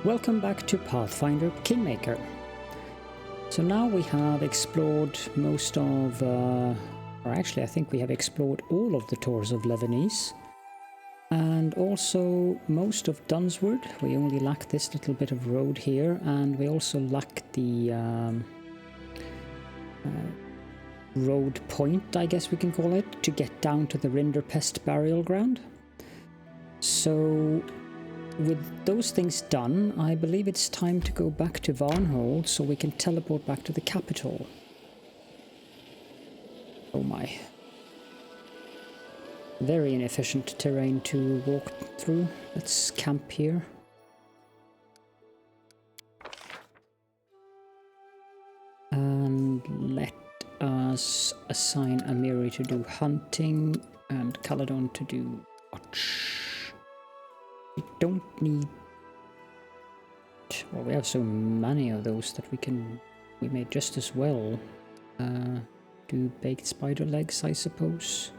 Welcome back to Pathfinder Kingmaker. So now we have explored most of, or actually I think we have explored all of the tours of Lebanese. And also most of Dunswood. We only lack this little bit of road here, and we also lack the road point, I guess we can call it, to get down to the Rinderpest burial ground. So with those things done, I believe it's time to go back to Varnhold so we can teleport back to the capital. Oh my. Very inefficient terrain to walk through. Let's camp here. And let us assign Amiri to do hunting and Caledorn to do watch. We don't need... Well, we have so many of those that we may just as well do baked spider legs, I suppose.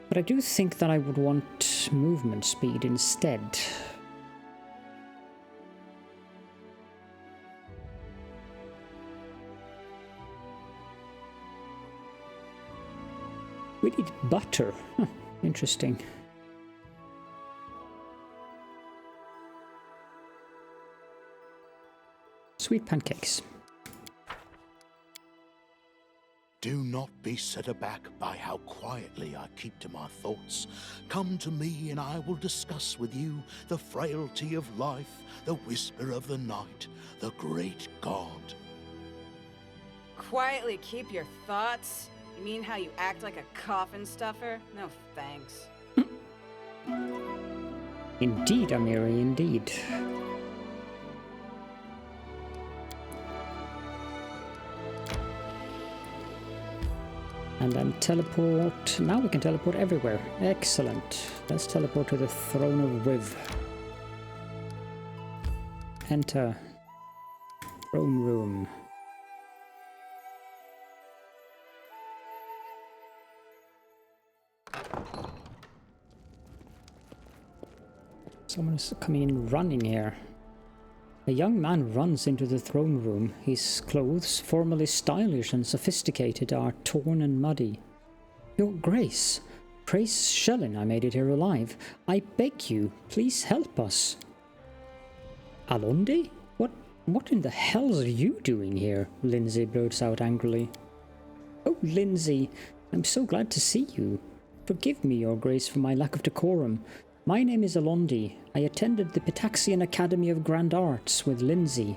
But I do think that I would want movement speed instead. We need butter. Huh, interesting. Sweet pancakes. Do not be set aback by how quietly I keep to my thoughts. Come to me and I will discuss with you the frailty of life, the whisper of the night, the great God. Quietly keep your thoughts? You mean how you act like a coffin stuffer? No thanks. Indeed, Amiri, indeed. And then teleport. Now we can teleport everywhere. Excellent. Let's teleport to the Throne of Riv. Enter. Throne room. Someone is coming in running here. A young man runs into the throne room. His clothes, formerly stylish and sophisticated, are torn and muddy. Your Grace, praise Shellin I made it here alive. I beg you, please help us. Alondi? What in the hell are you doing here? Lindsay blurts out angrily. Oh, Lindsay, I'm so glad to see you. Forgive me, Your Grace, for my lack of decorum. My name is Alondi. I attended the Pitaxian Academy of Grand Arts with Lindsay.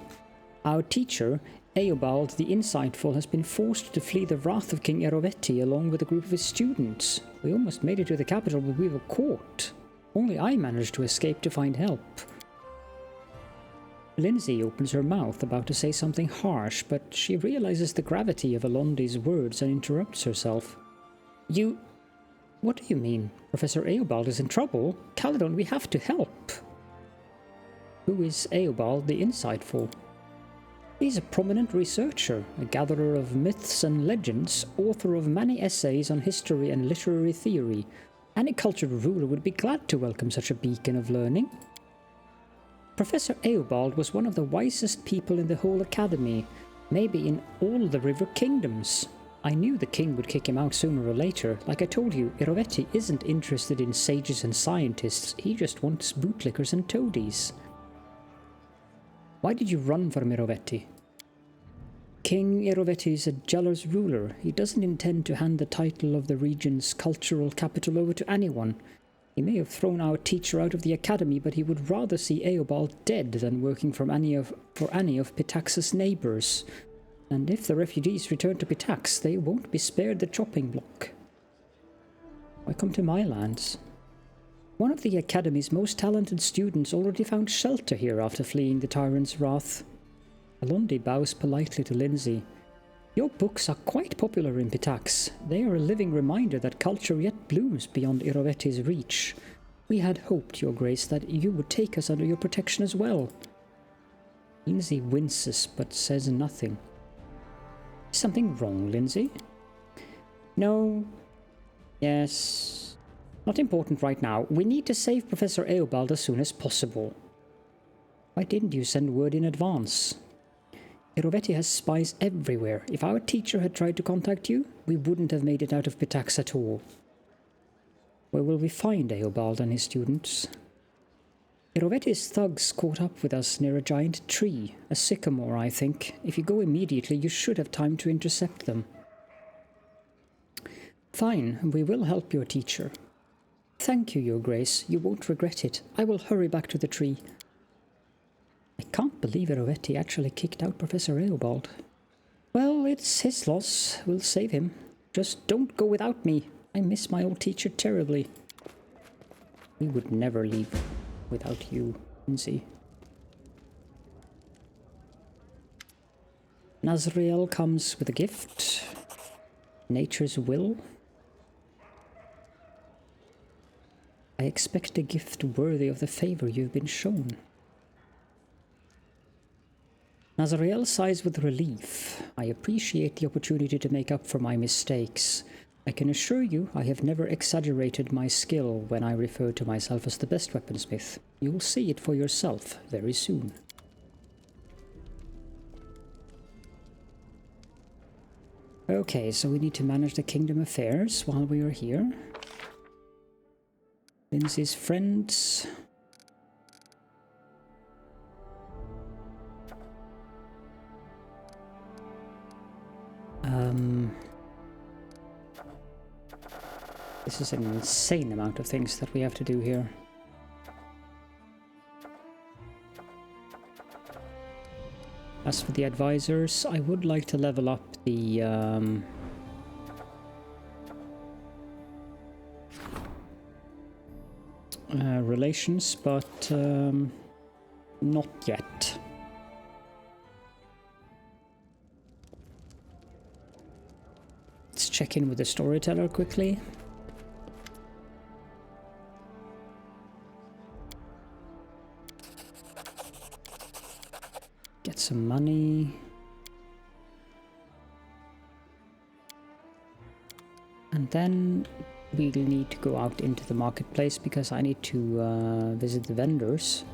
Our teacher, Eobald the Insightful, has been forced to flee the wrath of King Erovetti along with a group of his students. We almost made it to the capital, but we were caught. Only I managed to escape to find help. Lindsay opens her mouth, about to say something harsh, but she realizes the gravity of Alondi's words and interrupts herself. What do you mean? Professor Eobald is in trouble? Caledorn, we have to help. Who is Eobald the Insightful? He's a prominent researcher, a gatherer of myths and legends, author of many essays on history and literary theory. Any cultured ruler would be glad to welcome such a beacon of learning. Professor Eobald was one of the wisest people in the whole academy, maybe in all the River Kingdoms. I knew the king would kick him out sooner or later. Like I told you, Erovetti isn't interested in sages and scientists, he just wants bootlickers and toadies. Why did you run from Erovetti? King Erovetti is a jealous ruler. He doesn't intend to hand the title of the region's cultural capital over to anyone. He may have thrown our teacher out of the academy, but he would rather see Eobald dead than working for any of Pitax's neighbours. And if the refugees return to Pitax, they won't be spared the chopping block. Why come to my lands? One of the Academy's most talented students already found shelter here after fleeing the tyrant's wrath. Alondi bows politely to Lindsay. Your books are quite popular in Pitax. They are a living reminder that culture yet blooms beyond Erovetti's reach. We had hoped, Your Grace, that you would take us under your protection as well. Lindsay winces but says nothing. Is something wrong, Lindsay? No. Yes. Not important right now. We need to save Professor Eobald as soon as possible. Why didn't you send word in advance? Erovetti has spies everywhere. If our teacher had tried to contact you, we wouldn't have made it out of Pitax at all. Where will we find Eobald and his students? Erovetti's thugs caught up with us near a giant tree, a sycamore, I think. If you go immediately, you should have time to intercept them. Fine, we will help your teacher. Thank you, Your Grace. You won't regret it. I will hurry back to the tree. I can't believe Erovetti actually kicked out Professor Eobald. Well, it's his loss. We'll save him. Just don't go without me. I miss my old teacher terribly. We would never leave without you, Lindsay. Nazriel comes with a gift. Nature's will. I expect a gift worthy of the favor you've been shown. Nazriel sighs with relief. I appreciate the opportunity to make up for my mistakes. I can assure you I have never exaggerated my skill when I refer to myself as the best weaponsmith. You'll see it for yourself very soon. Okay, so we need to manage the kingdom affairs while we are here. Lindsay's friends. This is an insane amount of things that we have to do here. As for the advisors, I would like to level up the relations, but not yet. Let's check in with the storyteller quickly. Get some money. And then we'll need to go out into the marketplace because I need to visit the vendors.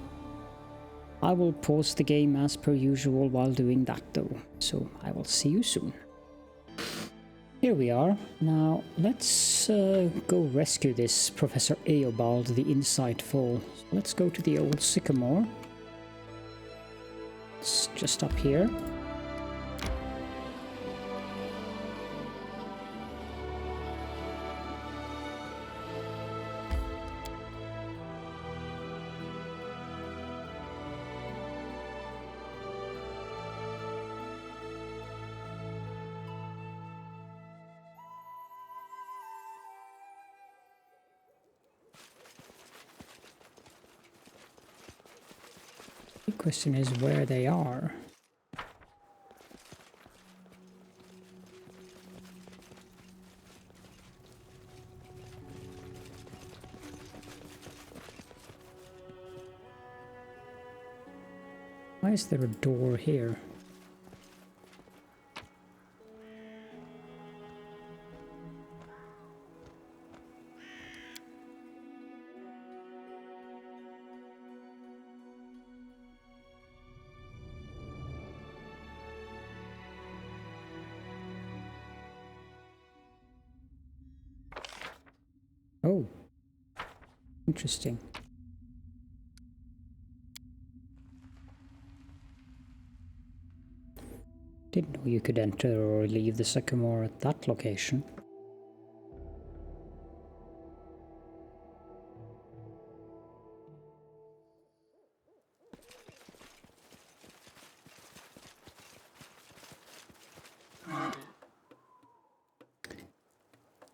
I will pause the game as per usual while doing that though, so I will see you soon. Here we are. Now let's go rescue this Professor Eobald the Insightful. So let's go to the old sycamore. It's just up here. The question is where they are. Why is there a door here? Oh, interesting. Didn't know you could enter or leave the sycamore at that location.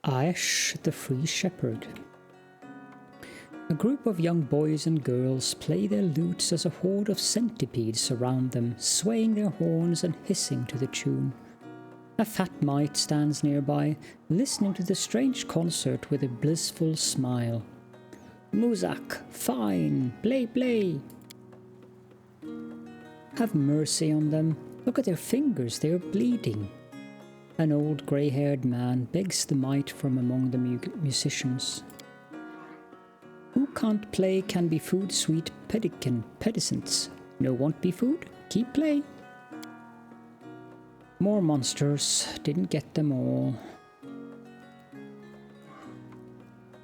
Ash the Free Shepherd. A group of young boys and girls play their lutes as a horde of centipedes surround them, swaying their horns and hissing to the tune. A fat mite stands nearby, listening to the strange concert with a blissful smile. Muzak, fine, play, play. Have mercy on them. Look at their fingers, they are bleeding. An old grey-haired man begs the mite from among the musicians. Who can't play can be food-sweet pedicants. No want be food? Keep play. More monsters. Didn't get them all.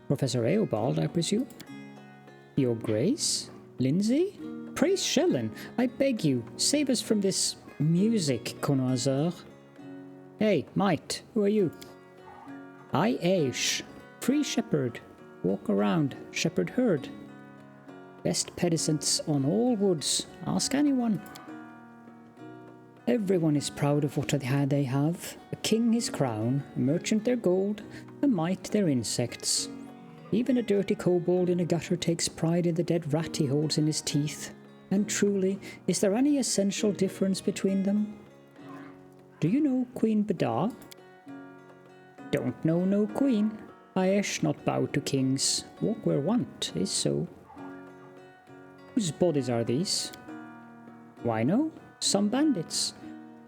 Professor Eobald, I presume? Your Grace? Lindsay? Praise Shellen, I beg you, save us from this music connoisseur. Hey, mate, who are you? I Aish, free shepherd. Walk around, shepherd herd. Best pedicents on all woods. Ask anyone. Everyone is proud of what they have. A king his crown, a merchant their gold, a mite their insects. Even a dirty kobold in a gutter takes pride in the dead rat he holds in his teeth. And truly, is there any essential difference between them? Do you know Queen Badar? Don't know no queen. Aesh not bow to kings. Walk where want is so. Whose bodies are these? Why no? Some bandits.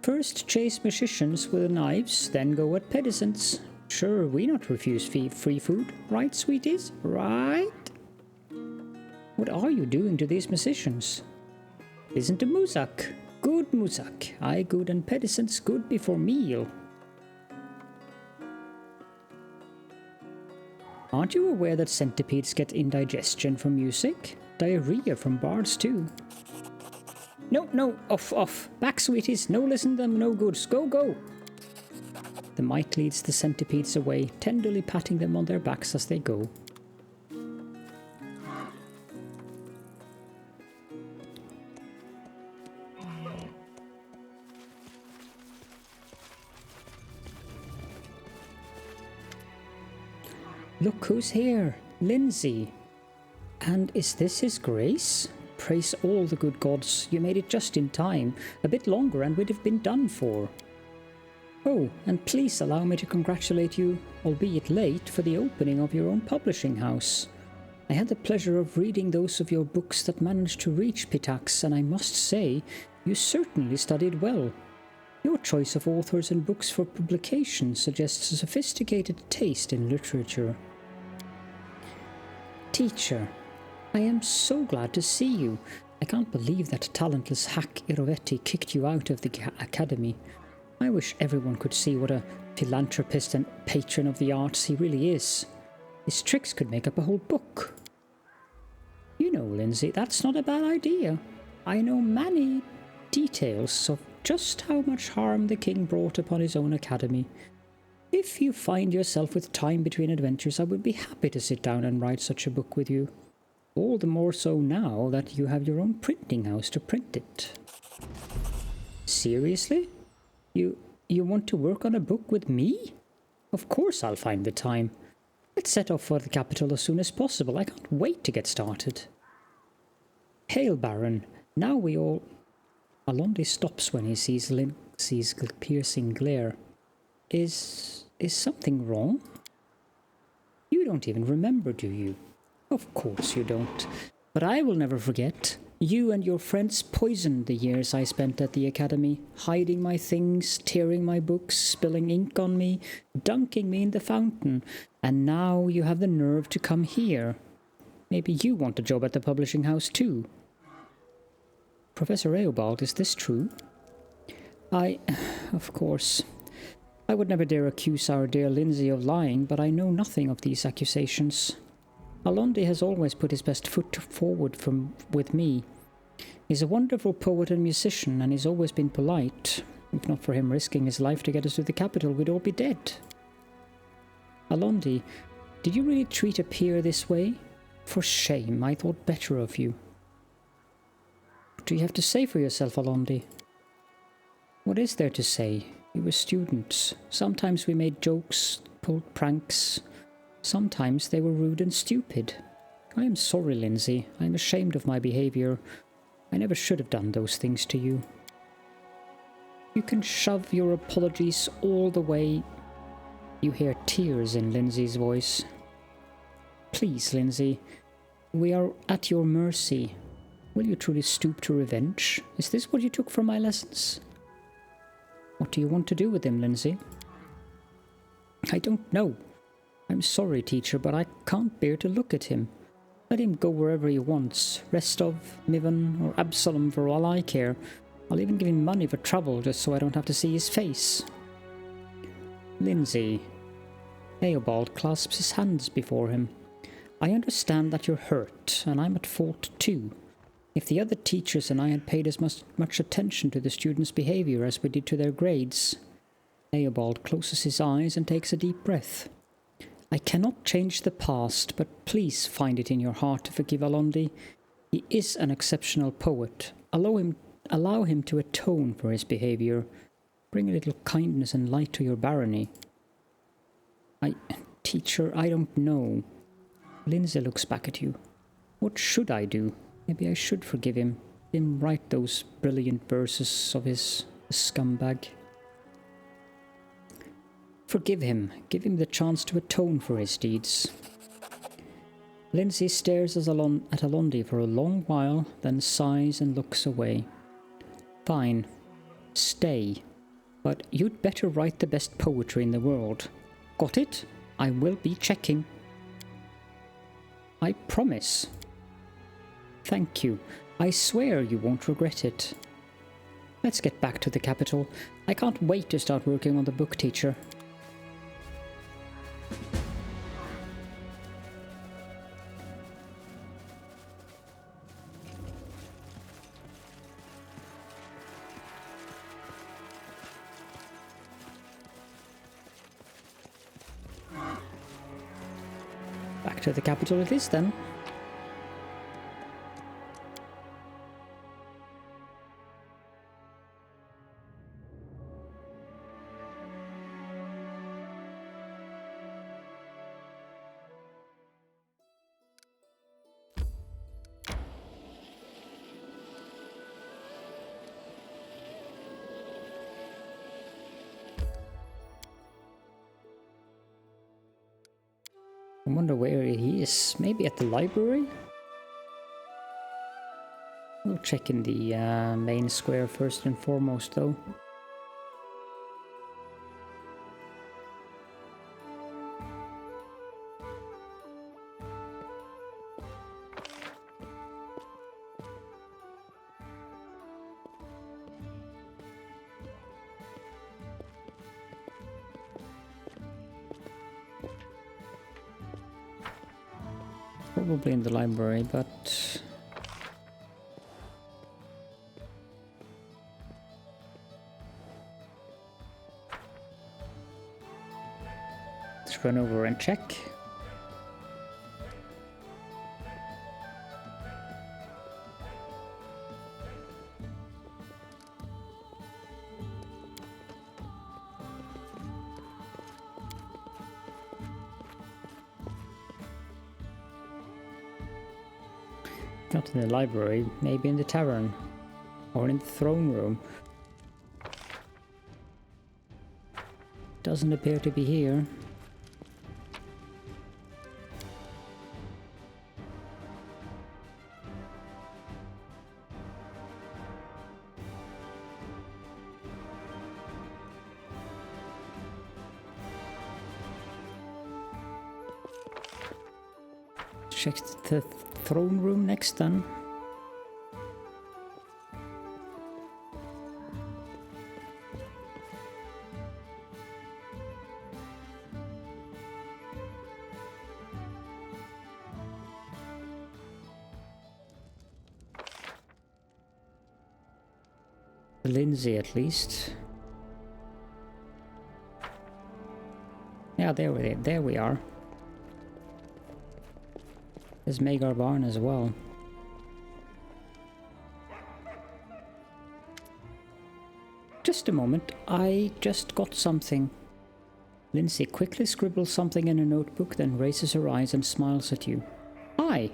First chase magicians with knives, then go at pedicents. Sure, we not refuse free food, right, sweeties? Right? What are you doing to these musicians? Listen to Muzak. Good Muzak. Aye good and pedicents good before meal. Aren't you aware that centipedes get indigestion from music? Diarrhea from bards too. No, off. Back, sweeties. No listen to them, no goods. Go. The mite leads the centipedes away, tenderly patting them on their backs as they go. Look who's here, Lindsay. And is this his grace? Praise all the good gods, you made it just in time. A bit longer and we'd have been done for. Oh, and please allow me to congratulate you, albeit late, for the opening of your own publishing house. I had the pleasure of reading those of your books that managed to reach Pitax, and I must say, you certainly studied well. Your choice of authors and books for publication suggests a sophisticated taste in literature. Teacher, I am so glad to see you. I can't believe that talentless hack Irovetti kicked you out of the academy. I wish everyone could see what a philanthropist and patron of the arts he really is. His tricks could make up a whole book. You know, Lindsay, that's not a bad idea. I know many details of just how much harm the king brought upon his own academy. If you find yourself with time between adventures, I would be happy to sit down and write such a book with you. All the more so now that you have your own printing house to print it. Seriously? You want to work on a book with me? Of course I'll find the time. Let's set off for the capital as soon as possible. I can't wait to get started. Hail, Baron. Now we all... Alondi stops when he sees Lindsay's piercing glare. Is something wrong? You don't even remember, do you? Of course you don't. But I will never forget. You and your friends poisoned the years I spent at the academy, hiding my things, tearing my books, spilling ink on me, dunking me in the fountain, and now you have the nerve to come here. Maybe you want a job at the publishing house too. Professor Eobald, is this true? Of course. I would never dare accuse our dear Lindsay of lying, but I know nothing of these accusations. Alondi has always put his best foot forward with me. He's a wonderful poet and musician, and he's always been polite. If not for him risking his life to get us to the capital, we'd all be dead. Alondi, did you really treat a peer this way? For shame, I thought better of you. What do you have to say for yourself, Alondi? What is there to say? We were students. Sometimes we made jokes, pulled pranks. Sometimes they were rude and stupid. I am sorry, Lindsay. I am ashamed of my behavior. I never should have done those things to you. You can shove your apologies all the way. You hear tears in Lindsay's voice. Please, Lindsay, we are at your mercy. Will you truly stoop to revenge? Is this what you took from my lessons? What do you want to do with him, Lindsay? I don't know. I'm sorry, teacher, but I can't bear to look at him. Let him go wherever he wants. Restov, Mivan, or Absalom for all I care. I'll even give him money for trouble just so I don't have to see his face. Lindsay. Eobald clasps his hands before him. I understand that you're hurt, and I'm at fault too. If the other teachers and I had paid as much attention to the students' behavior as we did to their grades... Eobald closes his eyes and takes a deep breath. I cannot change the past, but please find it in your heart to forgive Alondi. He is an exceptional poet. Allow him to atone for his behavior. Bring a little kindness and light to your barony. Teacher, I don't know. Lindsay looks back at you. What should I do? Maybe I should forgive him. Him write those brilliant verses of his scumbag. Forgive him. Give him the chance to atone for his deeds. Lindsay stares at Alondi for a long while, then sighs and looks away. Fine. Stay. But you'd better write the best poetry in the world. Got it? I will be checking. I promise. Thank you. I swear you won't regret it. Let's get back to the capital. I can't wait to start working on the book, teacher. Back to the capital it is then. I wonder where he is. Maybe at the library? We'll check in the main square first and foremost, though. Probably in the library, but... let's run over and check. Not in the library, maybe in the tavern. Or in the throne room. Doesn't appear to be here. Check the throne room next then. Lindsay at least. Yeah, there we are. There's Magar Barn as well. Just a moment, I just got something. Lindsay quickly scribbles something in a notebook, then raises her eyes and smiles at you. Hi!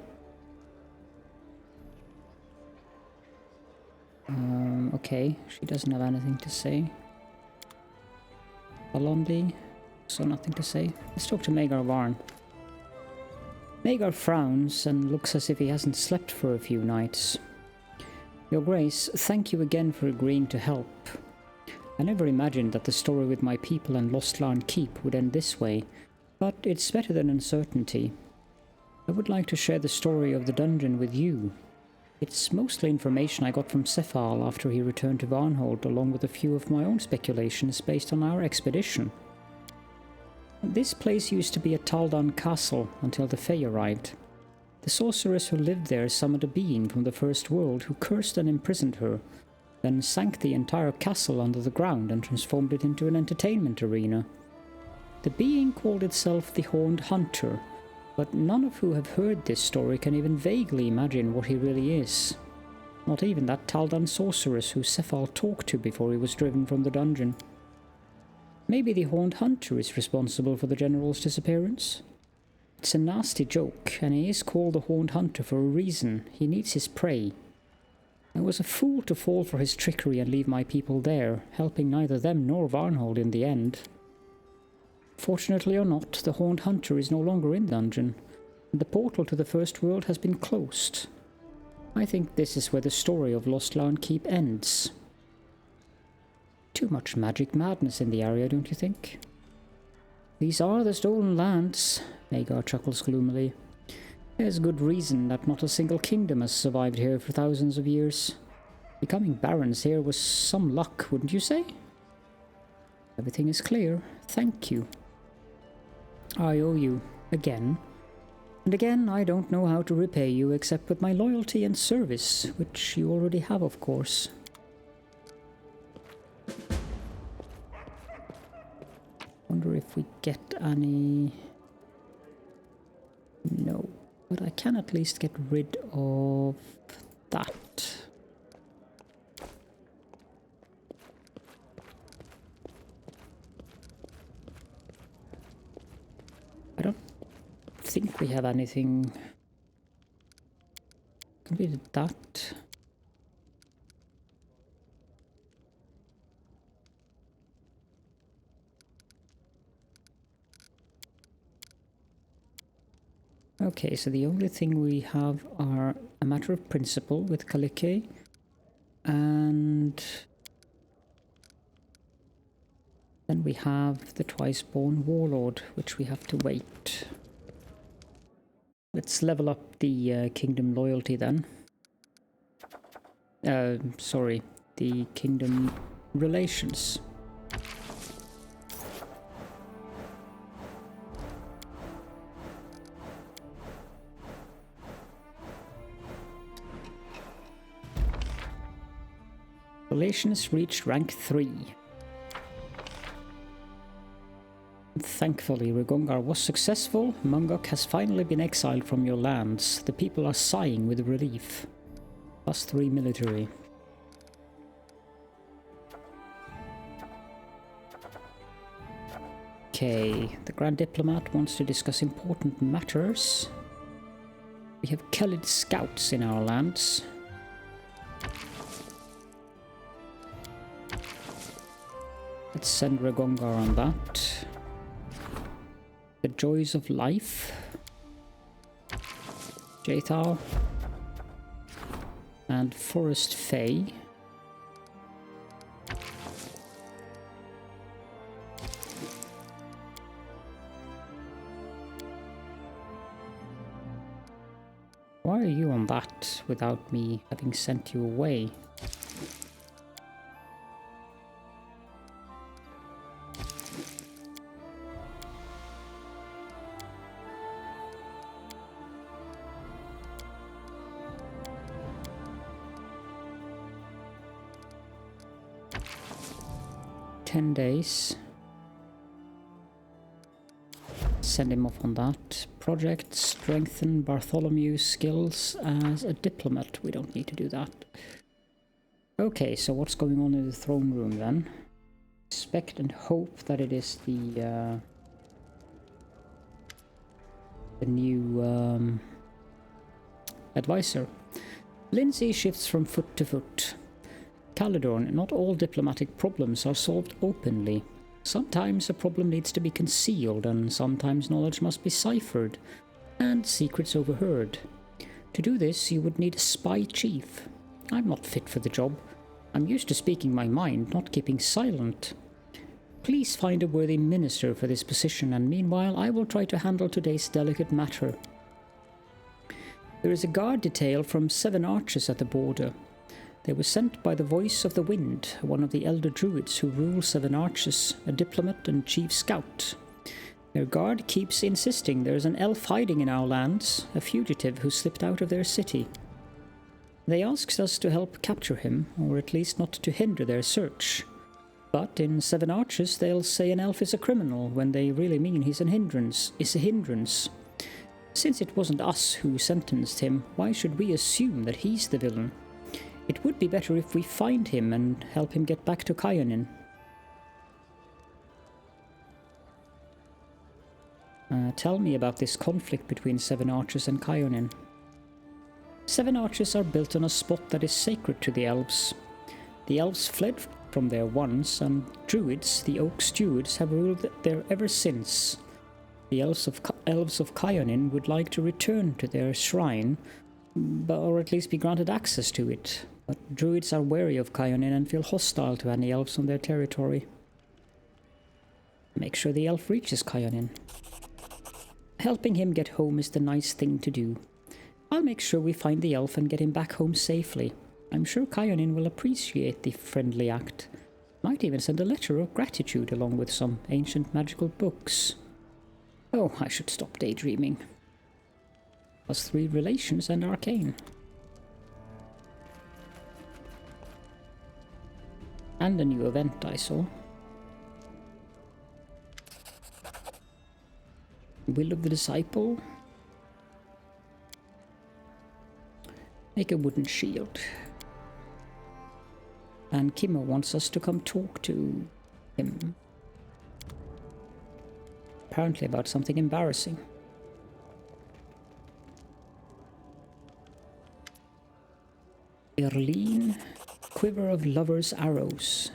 Okay, she doesn't have anything to say. Alondi, so nothing to say. Let's talk to Magar Barn. Magar frowns and looks as if he hasn't slept for a few nights. Your Grace, thank you again for agreeing to help. I never imagined that the story with my people and Lost Larn Keep would end this way, but it's better than uncertainty. I would like to share the story of the dungeon with you. It's mostly information I got from Cephal after he returned to Varnhold, along with a few of my own speculations based on our expedition. This place used to be a Taldan castle until the Fae arrived. The sorceress who lived there summoned a being from the First World who cursed and imprisoned her, then sank the entire castle under the ground and transformed it into an entertainment arena. The being called itself the Horned Hunter, but none of who have heard this story can even vaguely imagine what he really is. Not even that Taldan sorceress who Cephal talked to before he was driven from the dungeon. Maybe the Horned Hunter is responsible for the general's disappearance? It's a nasty joke, and he is called the Horned Hunter for a reason. He needs his prey. I was a fool to fall for his trickery and leave my people there, helping neither them nor Varnhold in the end. Fortunately or not, the Horned Hunter is no longer in the dungeon, and the portal to the First World has been closed. I think this is where the story of Lost Larn Keep ends. Too much magic madness in the area, don't you think? These are the stolen lands, Magar chuckles gloomily. There's good reason that not a single kingdom has survived here for thousands of years. Becoming barons here was some luck, wouldn't you say? Everything is clear. Thank you. I owe you, again. And again, I don't know how to repay you except with my loyalty and service, which you already have, of course. Wonder if we get any... No, but I can at least get rid of that. I don't think we have anything completed that. Okay, so the only thing we have are a matter of principle with Kalike and then we have the Twice-Born Warlord, which we have to wait. Let's level up the Kingdom Loyalty then. Sorry, the Kingdom Relations. Relations reached rank 3. Thankfully, Regongar was successful. Mungok has finally been exiled from your lands. The people are sighing with relief. +3 military. Okay, the Grand Diplomat wants to discuss important matters. We have Kelid scouts in our lands. Let's send Regongar on that. The Joys of Life. Jathal. And Forest Fae. Why are you on that without me having sent you away? Days. Send him off on that. Project strengthen Bartholomew's skills as a diplomat. We don't need to do that. Okay, so what's going on in the throne room then? Expect and hope that it is the new advisor. Lindsay shifts from foot to foot. Caledorn, not all diplomatic problems are solved openly. Sometimes a problem needs to be concealed, and sometimes knowledge must be ciphered, and secrets overheard. To do this, you would need a spy chief. I'm not fit for the job. I'm used to speaking my mind, not keeping silent. Please find a worthy minister for this position, and meanwhile I will try to handle today's delicate matter. There is a guard detail from 7 archers at the border. They were sent by the Voice of the Wind, one of the elder druids who rule 7 archers, a diplomat and chief scout. Their guard keeps insisting there is an elf hiding in our lands, a fugitive who slipped out of their city. They asked us to help capture him, or at least not to hinder their search. But in 7 archers they'll say an elf is a criminal when they really mean he's a hindrance. Since it wasn't us who sentenced him, why should we assume that he's the villain? It would be better if we find him and help him get back to Kyonin. Tell me about this conflict between 7 archers and Kyonin. 7 archers are built on a spot that is sacred to the elves. The elves fled from there once, and druids, the oak stewards, have ruled there ever since. The elves of Kyonin would like to return to their shrine, or at least be granted access to it. But druids are wary of Kyonin and feel hostile to any elves on their territory. Make sure the elf reaches Kyonin. Helping him get home is the nice thing to do. I'll make sure we find the elf and get him back home safely. I'm sure Kyonin will appreciate the friendly act. Might even send a letter of gratitude along with some ancient magical books. Oh, I should stop daydreaming. +3 relations and arcane. And a new event I saw. Will of the Disciple. Make a wooden shield. And Kimmo wants us to come talk to him. Apparently about something embarrassing. Erline, Quiver of Lovers' Arrows.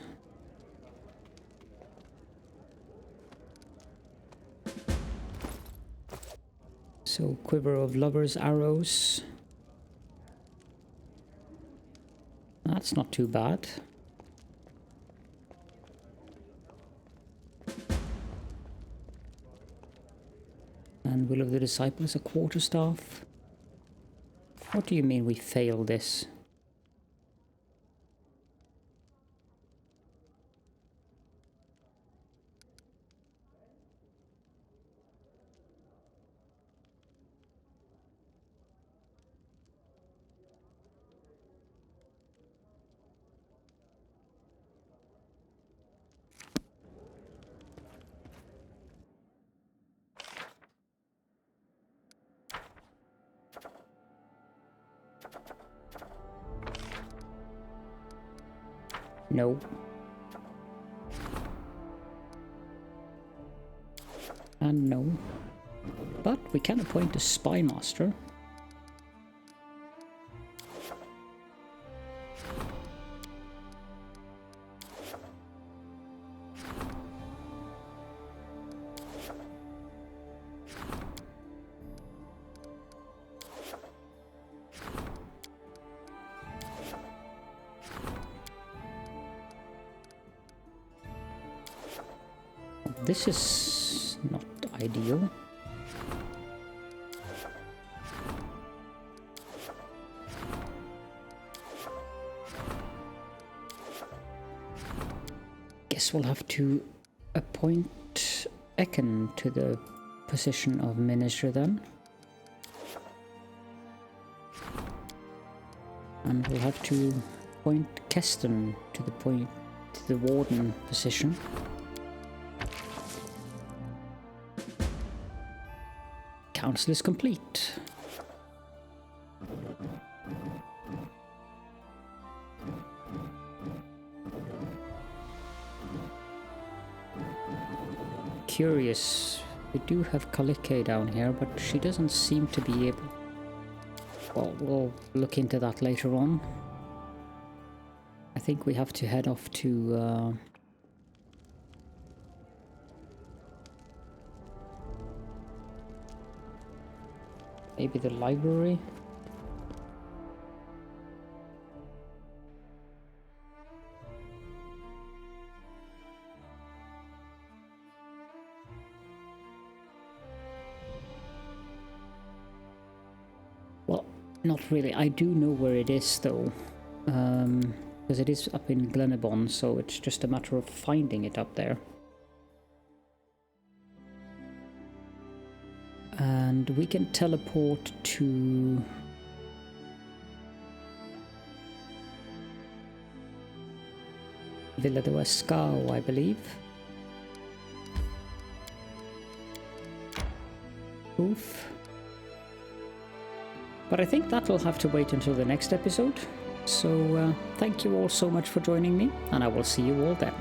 So, Quiver of Lovers' Arrows. That's not too bad. And Will of the Disciple is a quarterstaff. What do you mean we failed this? No. And no. But we can appoint a spy master. This is not ideal. Guess we'll have to appoint Ekin to the position of minister then. And we'll have to appoint Keston to the warden position. Council is complete. Curious. We do have Kalike down here, but she doesn't seem to be able... Well, we'll look into that later on. I think we have to head off to... maybe the library? Well, Not really. I do know where it is, though. Because it is up in Glenabon, so it's just a matter of finding it up there. And we can teleport to... Villa do Escao, I believe. Oof. But I think that will have to wait until the next episode. So thank you all so much for joining me, and I will see you all then.